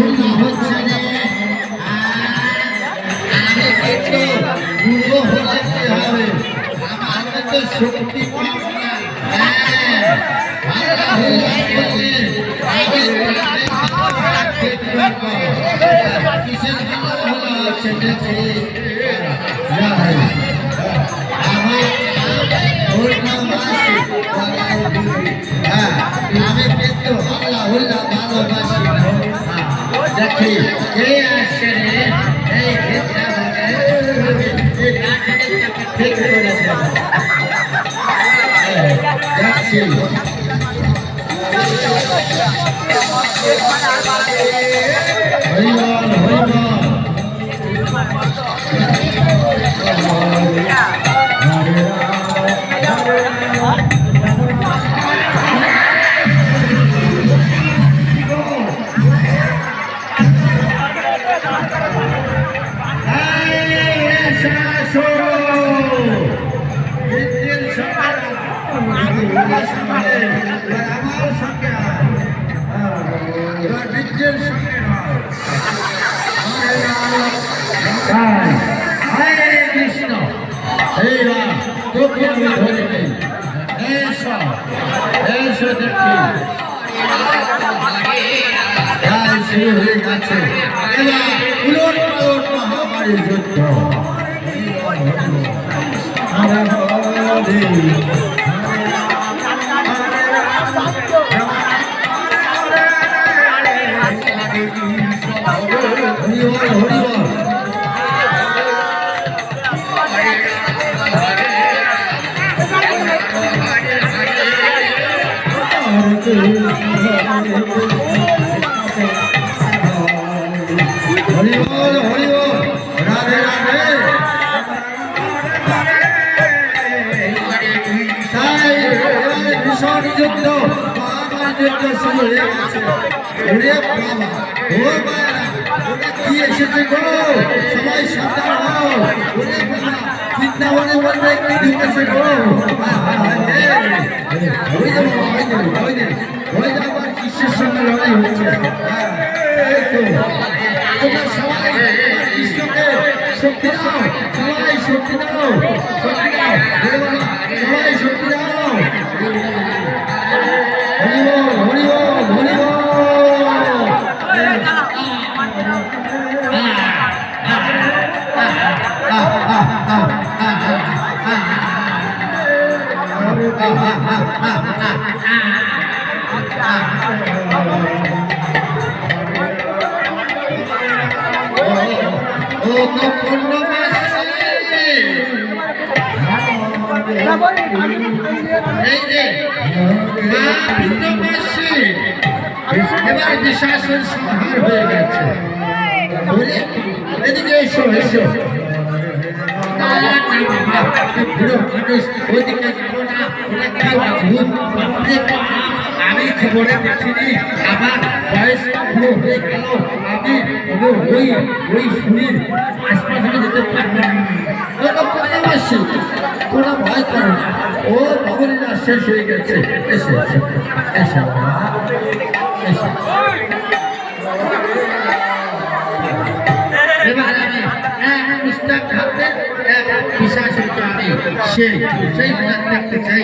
হুল্লা হচ্ছে রে আমি কিন্তু বুড়ো হলে কি হবে আমার তো শক্তি কম না হুল্লা করলে কিসের হুল্লা হচ্ছে দেখছি আমি কিন্তু হুল্লা হুল্লা ভালোবাসি দেখি কে আসছে রে এই ঠিক করেছে দেখছি হরিবল হরিবল কৃষ্ণ এই তোকে আমি ধরে নেই এসো এসো দেখি শুরু হয়ে গেছে এবার মহামারী যুদ্ধ হরিবল হরিবল রাধে রাধে ভীষণ যুদ্ধ যুদ্ধ শুরু হয়ে গেছে কি এসেছে গো সবাই সাবধান হও বৃন্দাবনে বলবে কি ঢুকেছে গো কৃষ্ণের সঙ্গে লড়াই হচ্ছে সবাই কৃষ্ণকে শক্তি দাও সবাই শক্তি দাও সবাই শক্তি দাও হরিবল হরিবল হরিবল এবার বিশাসন সংহার হয়ে গেছে এদিকে এসো এসো আমি খবরে দেখিনি আমার বয়স পুরো হয়ে গেল আমি ওই শরীর হাসপাতালে যেতে পারবো না কোনো ভয় করো না ও ভবনীরা শেষ হয়ে গেছে এসে এসে এসে এবার আমি মিস্টার খাতে পিশাচকে আমি সেই দেখতে চাই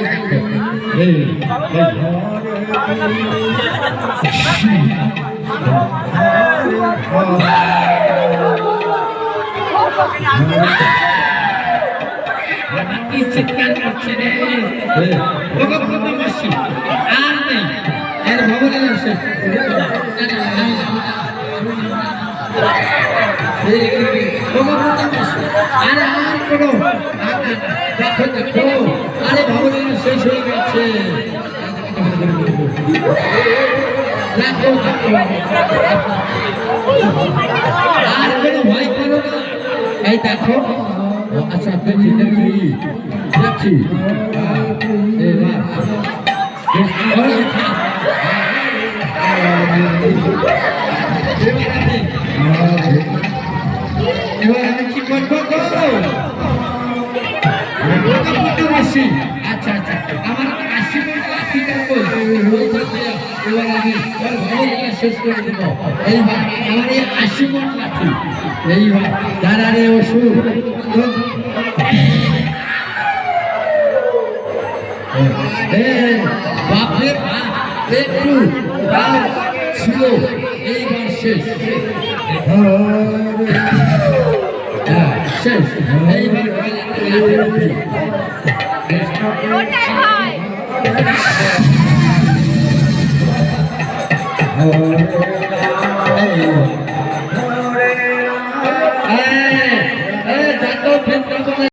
কি চিৎকার করছে রে আর নেই এর ভবনে আসে আরে আর কোনো দেখো দেখো আরে ভবনে শেষ হয়ে গেছে আর কোনো ভয় করো না এই দেখো আচ্ছা দেখছি দেখছি দেখছি এবার আমি কি করবো আচ্ছা আচ্ছা আমার 80 টাকা ঠিক আছে এবার আমি শেষ করে দেব এইবার আমার এই 80 মন লাঠি এইবার দাঁড়ারে ওষুধ বাপরে একটু ছিল এইবার শেষ শেষ এইবার Oh,